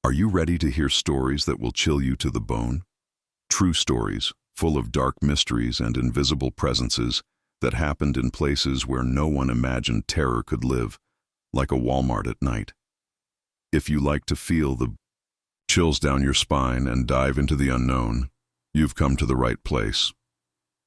Are you ready to hear stories that will chill you to the bone? True stories, full of dark mysteries and invisible presences that happened in places where no one imagined terror could live, like a Walmart at night. If you like to feel the chills down your spine and dive into the unknown, you've come to the right place.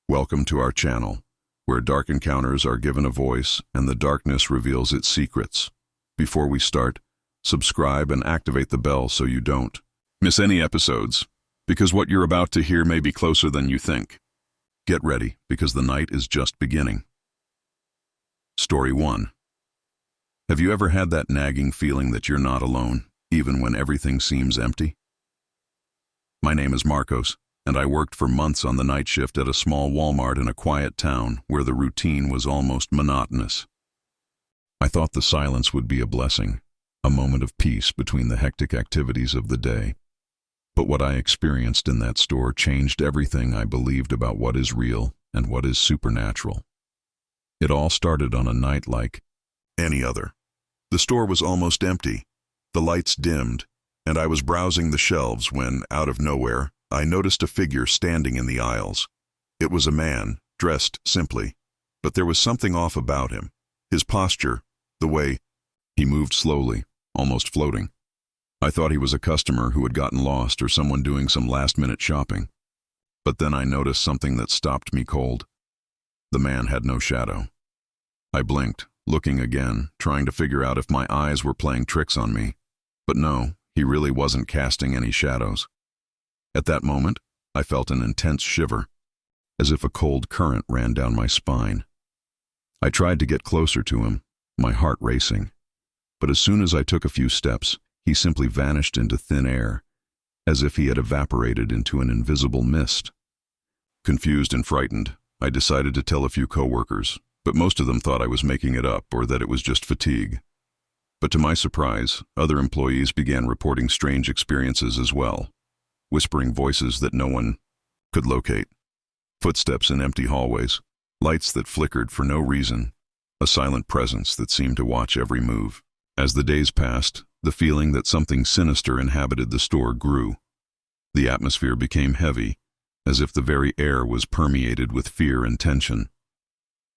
Welcome to our channel, where dark encounters are given a voice and the darkness reveals its secrets. Before we start, subscribe and activate the bell so you don't miss any episodes, because what you're about to hear may be closer than you think. Get ready, because the night is just beginning. Story 1. Have you ever had that nagging feeling that you're not alone, even when everything seems empty? My name is Marcos, and I worked for months on the night shift at a small Walmart in a quiet town where the routine was almost monotonous. I thought the silence would be a blessing, a moment of peace between the hectic activities of the day. But what I experienced in that store changed everything I believed about what is real and what is supernatural. It all started on a night like any other. The store was almost empty, the lights dimmed, and I was browsing the shelves when, out of nowhere, I noticed a figure standing in the aisles. It was a man, dressed simply, but there was something off about him. His posture, the way he moved slowly, almost floating. I thought he was a customer who had gotten lost or someone doing some last-minute shopping. But then I noticed something that stopped me cold. The man had no shadow. I blinked, looking again, trying to figure out if my eyes were playing tricks on me. But no, he really wasn't casting any shadows. At that moment, I felt an intense shiver, as if a cold current ran down my spine. I tried to get closer to him, my heart racing. But as soon as I took a few steps, he simply vanished into thin air, as if he had evaporated into an invisible mist. Confused and frightened, I decided to tell a few coworkers, but most of them thought I was making it up or that it was just fatigue. But to my surprise, other employees began reporting strange experiences as well, whispering voices that no one could locate, footsteps in empty hallways, lights that flickered for no reason, a silent presence that seemed to watch every move. As the days passed, the feeling that something sinister inhabited the store grew. The atmosphere became heavy, as if the very air was permeated with fear and tension.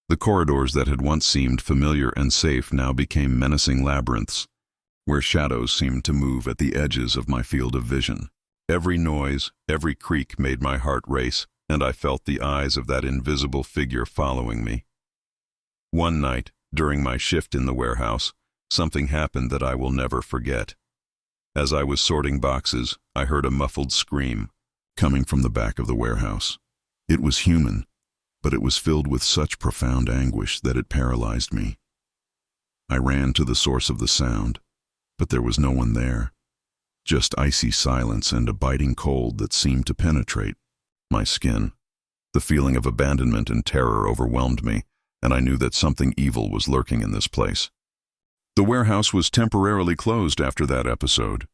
The corridors that had once seemed familiar and safe now became menacing labyrinths, where shadows seemed to move at the edges of my field of vision. Every noise, every creak made my heart race, and I felt the eyes of that invisible figure following me. One night, during my shift in the warehouse, something happened that I will never forget. As I was sorting boxes, I heard a muffled scream coming from the back of the warehouse. It was human, but it was filled with such profound anguish that it paralyzed me. I ran to the source of the sound, but there was no one there. Just icy silence and a biting cold that seemed to penetrate my skin. The feeling of abandonment and terror overwhelmed me, and I knew that something evil was lurking in this place. The warehouse was temporarily closed after that episode.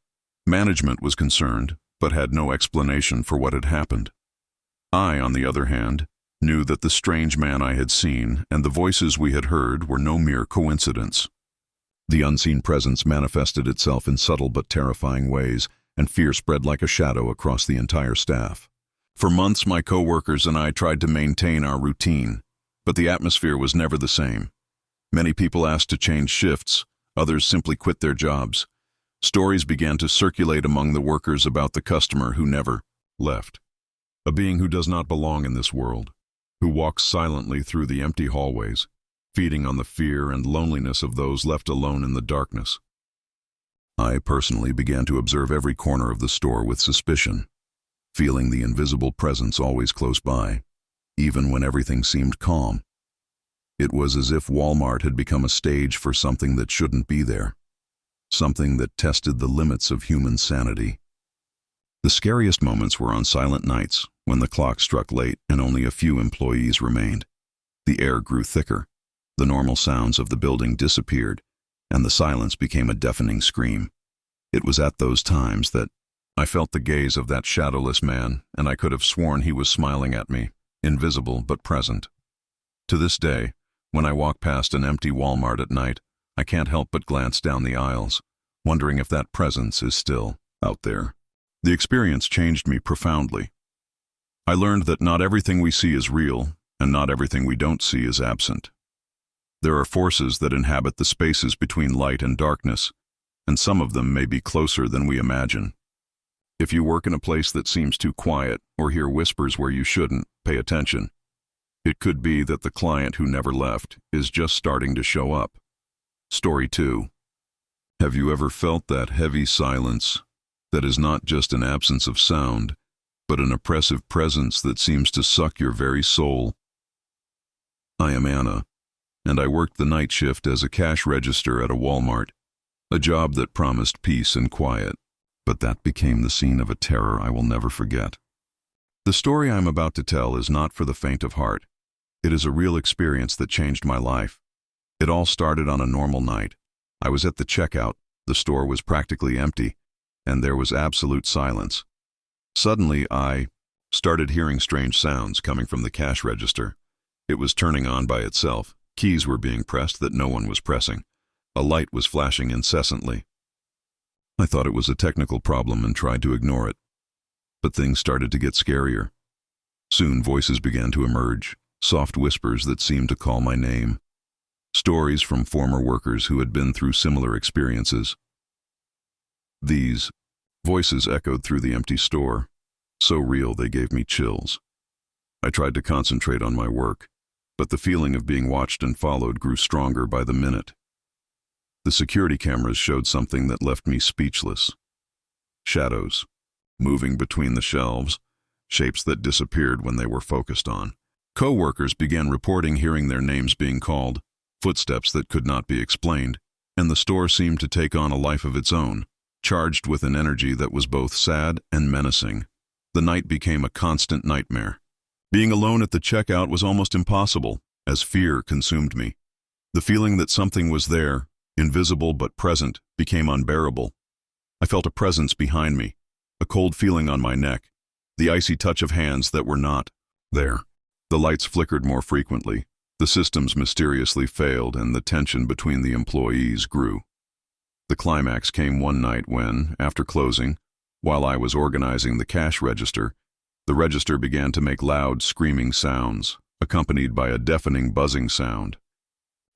Management was concerned, but had no explanation for what had happened. I, on the other hand, knew that the strange man I had seen and the voices we had heard were no mere coincidence. The unseen presence manifested itself in subtle but terrifying ways, and fear spread like a shadow across the entire staff. For months, my coworkers and I tried to maintain our routine, but the atmosphere was never the same. Many people asked to change shifts, others simply quit their jobs. Stories began to circulate among the workers about the customer who never left. A being who does not belong in this world, who walks silently through the empty hallways, feeding on the fear and loneliness of those left alone in the darkness. I personally began to observe every corner of the store with suspicion, feeling the invisible presence always close by, even when everything seemed calm. It was as if Walmart had become a stage for something that shouldn't be there, something that tested the limits of human sanity. The scariest moments were on silent nights, when the clock struck late and only a few employees remained. The air grew thicker, the normal sounds of the building disappeared, and the silence became a deafening scream. It was at those times that I felt the gaze of that shadowless man, and I could have sworn he was smiling at me, invisible but present. To this day, when I walk past an empty Walmart at night, I can't help but glance down the aisles, wondering if that presence is still out there. The experience changed me profoundly. I learned that not everything we see is real, and not everything we don't see is absent. There are forces that inhabit the spaces between light and darkness, and some of them may be closer than we imagine. If you work in a place that seems too quiet or hear whispers where you shouldn't, pay attention. It could be that the client who never left is just starting to show up. Story 2. Have you ever felt that heavy silence that is not just an absence of sound, but an oppressive presence that seems to suck your very soul? I am Anna, and I worked the night shift as a cash register at a Walmart, a job that promised peace and quiet, but that became the scene of a terror I will never forget. The story I'm about to tell is not for the faint of heart. It is a real experience that changed my life. It all started on a normal night. I was at the checkout, the store was practically empty, and there was absolute silence. Suddenly, I started hearing strange sounds coming from the cash register. It was turning on by itself. Keys were being pressed that no one was pressing. A light was flashing incessantly. I thought it was a technical problem and tried to ignore it. But things started to get scarier. Soon voices began to emerge, soft whispers that seemed to call my name. Stories from former workers who had been through similar experiences. These voices echoed through the empty store, so real they gave me chills. I tried to concentrate on my work, but the feeling of being watched and followed grew stronger by the minute. The security cameras showed something that left me speechless. Shadows, moving between the shelves, shapes that disappeared when they were focused on. Co-workers began reporting hearing their names being called, footsteps that could not be explained, and the store seemed to take on a life of its own, charged with an energy that was both sad and menacing. The night became a constant nightmare. Being alone at the checkout was almost impossible, as fear consumed me. The feeling that something was there, invisible but present, became unbearable. I felt a presence behind me, a cold feeling on my neck, the icy touch of hands that were not there. The lights flickered more frequently, the systems mysteriously failed, and the tension between the employees grew. The climax came one night when, after closing, while I was organizing the cash register, the register began to make loud, screaming sounds, accompanied by a deafening buzzing sound.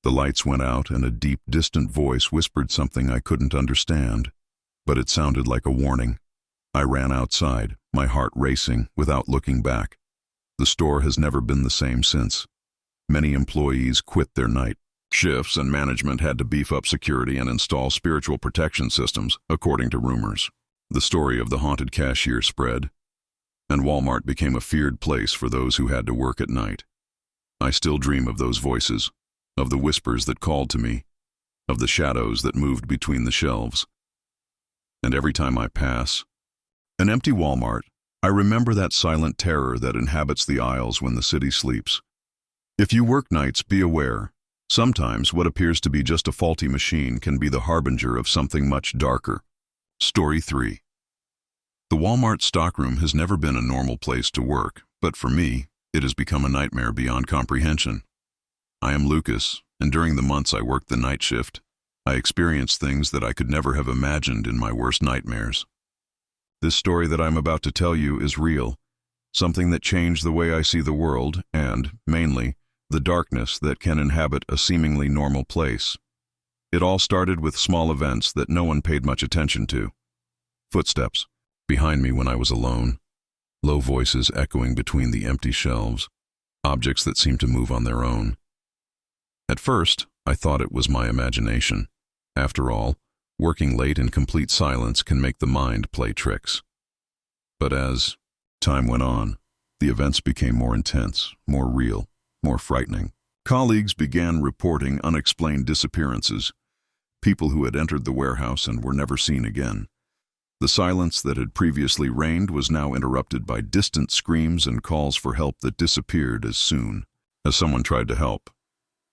The lights went out and a deep, distant voice whispered something I couldn't understand, but it sounded like a warning. I ran outside, my heart racing, without looking back. The store has never been the same since. Many employees quit their night shifts, and management had to beef up security and install spiritual protection systems, according to rumors. The story of the haunted cashier spread, and Walmart became a feared place for those who had to work at night. I still dream of those voices, of the whispers that called to me, of the shadows that moved between the shelves. And every time I pass an empty Walmart, I remember that silent terror that inhabits the aisles when the city sleeps. If you work nights, be aware. Sometimes what appears to be just a faulty machine can be the harbinger of something much darker. Story 3. The Walmart stockroom has never been a normal place to work, but for me, it has become a nightmare beyond comprehension. I am Lucas, and during the months I worked the night shift, I experienced things that I could never have imagined in my worst nightmares. This story that I'm about to tell you is real, something that changed the way I see the world and, mainly, the darkness that can inhabit a seemingly normal place. It all started with small events that no one paid much attention to. Footsteps behind me when I was alone, low voices echoing between the empty shelves, objects that seemed to move on their own. At first, I thought it was my imagination. After all, working late in complete silence can make the mind play tricks. But as time went on, the events became more intense, more real, more frightening. Colleagues began reporting unexplained disappearances, people who had entered the warehouse and were never seen again. The silence that had previously reigned was now interrupted by distant screams and calls for help that disappeared as soon as someone tried to help.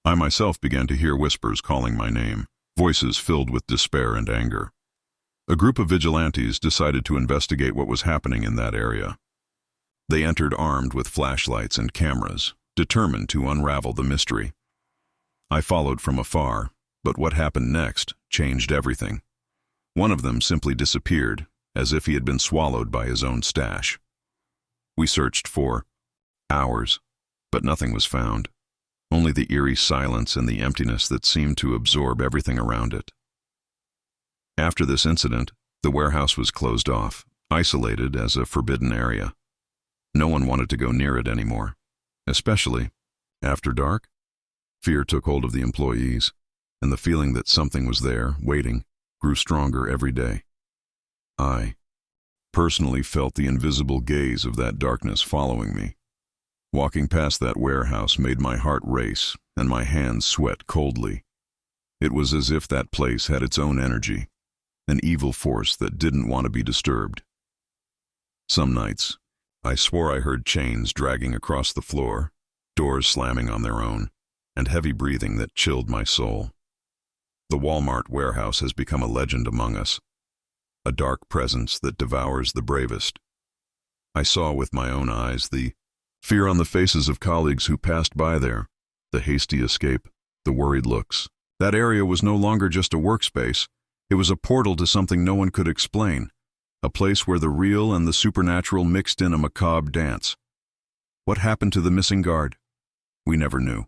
I myself began to hear whispers calling my name, voices filled with despair and anger. A group of vigilantes decided to investigate what was happening in that area. They entered armed with flashlights and cameras, determined to unravel the mystery. I followed from afar, but what happened next changed everything. One of them simply disappeared, as if he had been swallowed by his own stash. We searched for hours, but nothing was found. Only the eerie silence and the emptiness that seemed to absorb everything around it. After this incident, the warehouse was closed off, isolated as a forbidden area. No one wanted to go near it anymore, especially after dark. Fear took hold of the employees, and the feeling that something was there, waiting, grew stronger every day. I personally felt the invisible gaze of that darkness following me. Walking past that warehouse made my heart race and my hands sweat coldly. It was as if that place had its own energy, an evil force that didn't want to be disturbed. Some nights, I swore I heard chains dragging across the floor, doors slamming on their own, and heavy breathing that chilled my soul. The Walmart warehouse has become a legend among us, a dark presence that devours the bravest. I saw with my own eyes the fear on the faces of colleagues who passed by there, the hasty escape, the worried looks. That area was no longer just a workspace. It was a portal to something no one could explain, a place where the real and the supernatural mixed in a macabre dance. What happened to the missing guard? We never knew.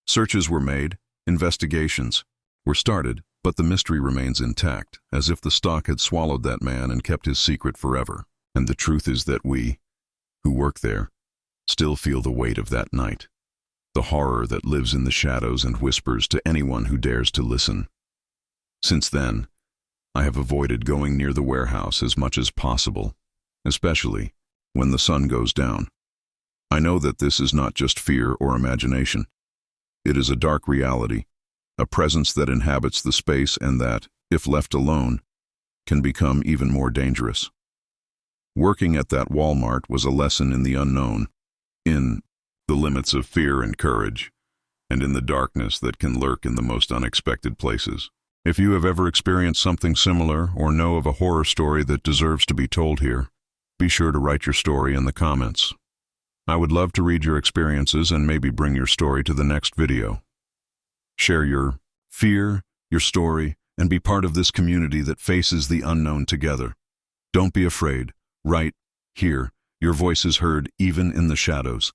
Searches were made, investigations were started, but the mystery remains intact, as if the stock had swallowed that man and kept his secret forever. And the truth is that we, who work there, still feel the weight of that night, the horror that lives in the shadows and whispers to anyone who dares to listen. Since then, I have avoided going near the warehouse as much as possible, especially when the sun goes down. I know that this is not just fear or imagination. It is a dark reality, a presence that inhabits the space and that, if left alone, can become even more dangerous. Working at that Walmart was a lesson in the unknown, in the limits of fear and courage, and in the darkness that can lurk in the most unexpected places. If you have ever experienced something similar or know of a horror story that deserves to be told here, be sure to write your story in the comments. I would love to read your experiences and maybe bring your story to the next video. Share your fear, your story, and be part of this community that faces the unknown together. Don't be afraid. Write, here, your voice is heard even in the shadows.